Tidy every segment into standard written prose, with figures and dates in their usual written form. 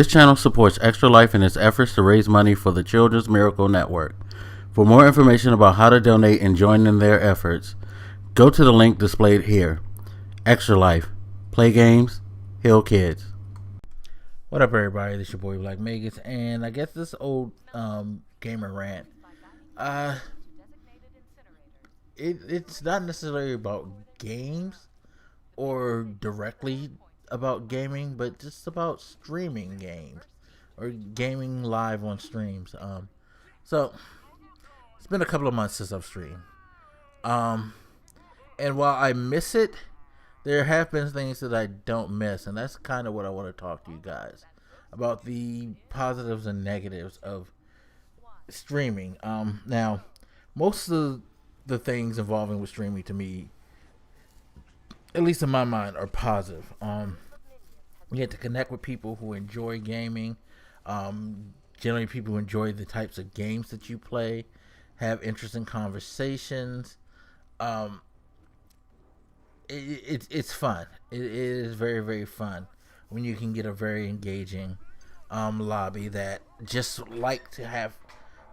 This channel supports Extra Life in its efforts to raise money for the Children's Miracle Network. For more information about how to donate and join in their efforts, go to the link displayed here. Extra Life. Play games, heal kids. What up, everybody? This is your boy Blak Magus, and I guess this old gamer rant. It's not necessarily about games or directly about gaming, but just about streaming games or gaming live on streams. So it's been a couple of months since I've streamed. And while I miss it, there have been things that I don't miss, and that's kind of what I want to talk to you guys about, the positives and negatives of streaming. Now, most of the things involving with streaming to me, at least in my mind, are positive. You get to connect with people who enjoy gaming. Generally, people who enjoy the types of games that you play, have interesting conversations. It's fun. It is very, very fun when you can get a very engaging lobby that just like to have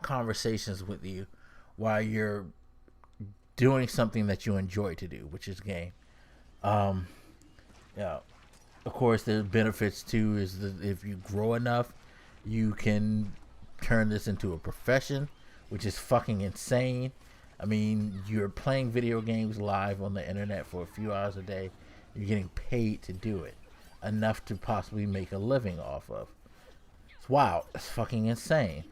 conversations with you while you're doing something that you enjoy to do, which is game. Yeah. Of course, the benefits too is that if you grow enough, you can turn this into a profession, which is fucking insane. I mean, you're playing video games live on the internet for a few hours a day. You're getting paid to do it, enough to possibly make a living off of. Wow, it's fucking insane.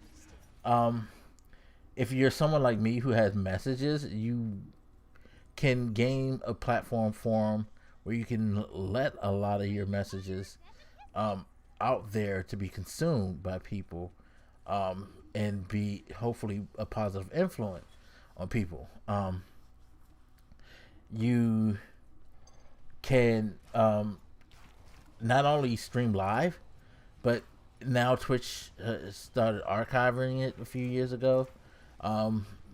If you're someone like me who has messages, you can gain a platform forum where you can let a lot of your messages out there to be consumed by people, and be hopefully a positive influence on people. You can not only stream live, but now Twitch started archiving it a few years ago,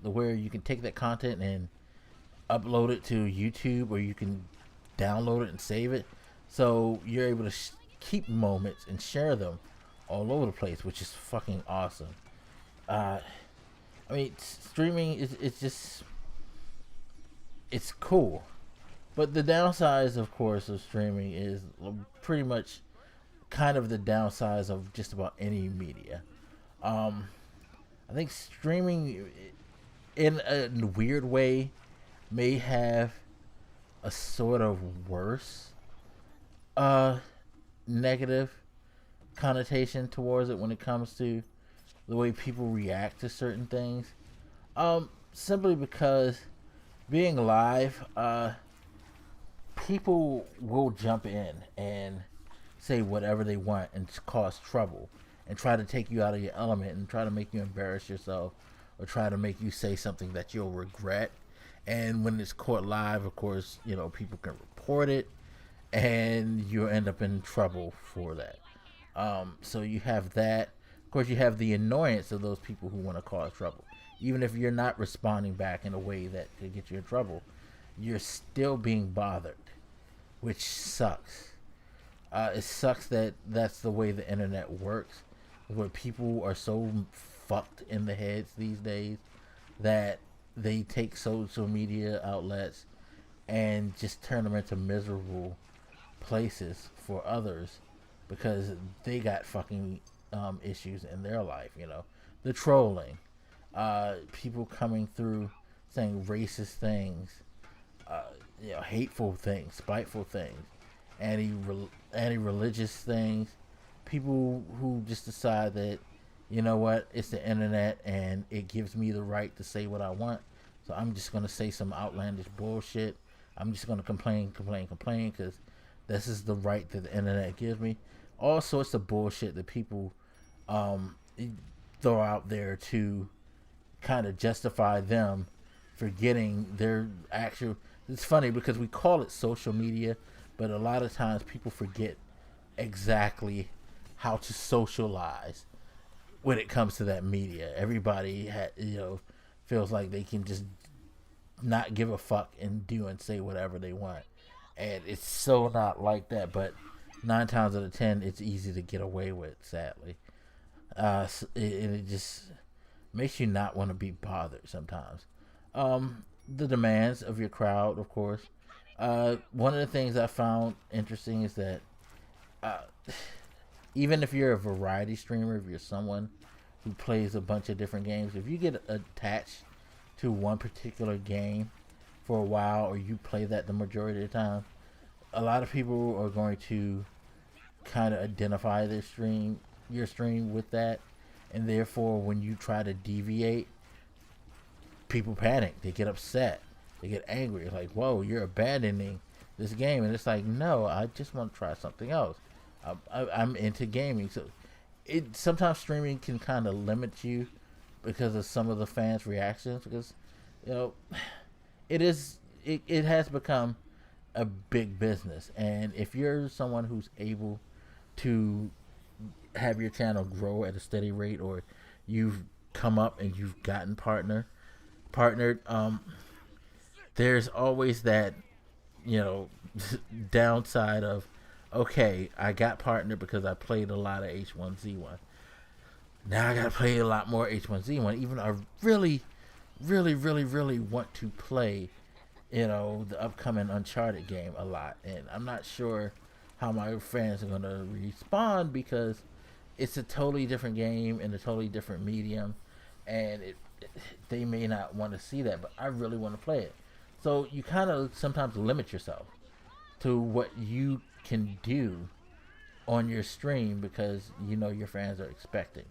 where you can take that content and upload it to YouTube, or you can download it and save it, so you're able to keep moments and share them all over the place, which is fucking awesome. I mean, streaming it's cool, but the downsides, of course, of streaming is pretty much kind of the downsides of just about any media. I think streaming, in a weird way, may have a sort of worse negative connotation towards it when it comes to the way people react to certain things. Simply because being live, people will jump in and say whatever they want and cause trouble and try to take you out of your element and try to make you embarrass yourself or try to make you say something that you'll regret. And when it's caught live, of course, people can report it and you'll end up in trouble for that. So you have that. Of course, you have the annoyance of those people who want to cause trouble. Even if you're not responding back in a way that could get you in trouble, you're still being bothered, which sucks. It sucks that that's the way the internet works, where people are so fucked in the heads these days that they take social media outlets and just turn them into miserable places for others because they got fucking issues in their life. The trolling, people coming through saying racist things, hateful things, spiteful things, anti-religious things, people who just decide that, it's the internet and it gives me the right to say what I want, so I'm just going to say some outlandish bullshit. I'm just going to complain because this is the right that the internet gives me. All sorts of bullshit that people throw out there to kind of justify them forgetting their actual... It's funny because we call it social media, but a lot of times people forget exactly how to socialize when it comes to that media. Everybody feels like they can just not give a fuck and do and say whatever they want, and it's so not like that. But 9 times out of 10, it's easy to get away with. Sadly, it just makes you not want to be bothered sometimes. The demands of your crowd, of course. One of the things I found interesting is that uh, even if you're a variety streamer, if you're someone who plays a bunch of different games, if you get attached to one particular game for a while, or you play that the majority of the time, a lot of people are going to kind of identify your stream with that, and therefore when you try to deviate, people panic, they get upset, they get angry. It's like, whoa, you're abandoning this game. And it's like, no, I just want to try something else. I'm into gaming. So it sometimes streaming can kind of limit you because of some of the fans' reactions, because it has become a big business. And if you're someone who's able to have your channel grow at a steady rate, or you've come up and you've gotten partnered, there's always that downside of, okay, I got partnered because I played a lot of H1Z1. Now I gotta play a lot more H1Z1, even though I really want to play the upcoming Uncharted game a lot. And I'm not sure how my fans are gonna respond, because it's a totally different game in a totally different medium, and they may not want to see that, but I really want to play it. So you kind of sometimes limit yourself to what you can do on your stream, because your fans are expecting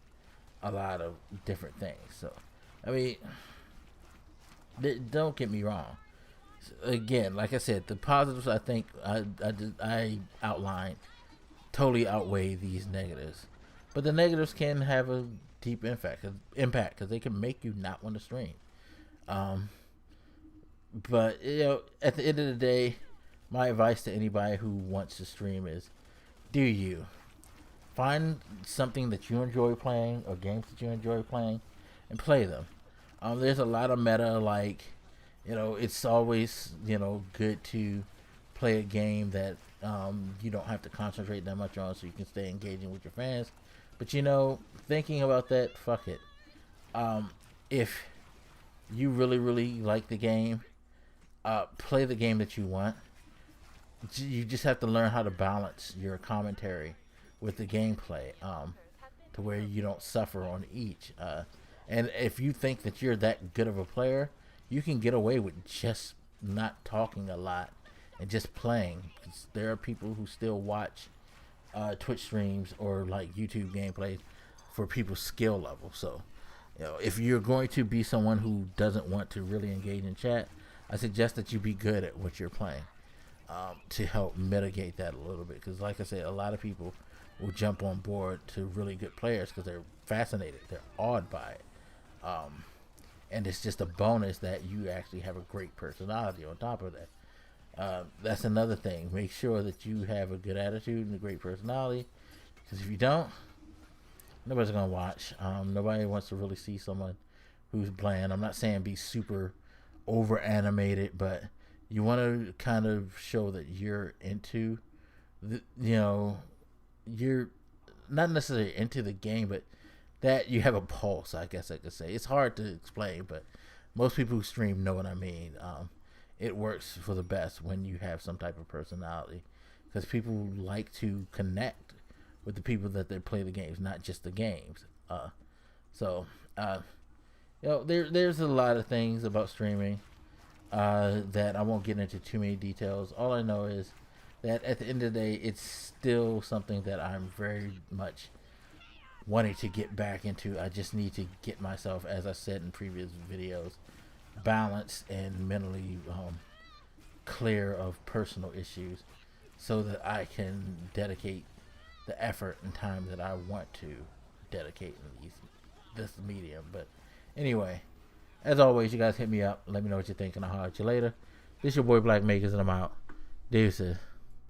a lot of different things. So I mean, don't get me wrong. Again, like I said, the positives I think I outlined totally outweigh these negatives, but the negatives can have a deep impact because they can make you not want to stream. But at the end of the day, my advice to anybody who wants to stream is, do you find something that you enjoy playing, or games that you enjoy playing, and play them. There's a lot of meta, like it's always good to play a game that you don't have to concentrate that much on, so you can stay engaging with your fans. But thinking about that, fuck it. If you really like the game, play the game that you want. You just have to learn how to balance your commentary with the gameplay, to where you don't suffer on each. And if you think that you're that good of a player, you can get away with just not talking a lot and just playing. 'Cause there are people who still watch Twitch streams or like YouTube gameplays for people's skill level. So, if you're going to be someone who doesn't want to really engage in chat, I suggest that you be good at what you're playing, to help mitigate that a little bit. Because like I said, a lot of people will jump on board to really good players because they're fascinated, they're awed by it. And it's just a bonus that you actually have a great personality on top of that. That's another thing. Make sure that you have a good attitude and a great personality, because if you don't, nobody's gonna watch. Nobody wants to really see someone who's bland. I'm not saying be super over animated, but you want to kind of show that you're into you're not necessarily into the game, but that you have a pulse, I guess I could say. It's hard to explain, but most people who stream know what I mean. It works for the best when you have some type of personality, because people like to connect with the people that they play the games, not just the games. There's a lot of things about streaming that I won't get into too many details. All I know is that at the end of the day, it's still something that I'm very much wanting to get back into. I just need to get myself, as I said in previous videos, balanced and mentally clear of personal issues, so that I can dedicate the effort and time that I want to dedicate in this medium. But anyway, as always, you guys hit me up. Let me know what you think, and I'll holler at you later. This your boy Blak Magus, and I'm out. Deuces.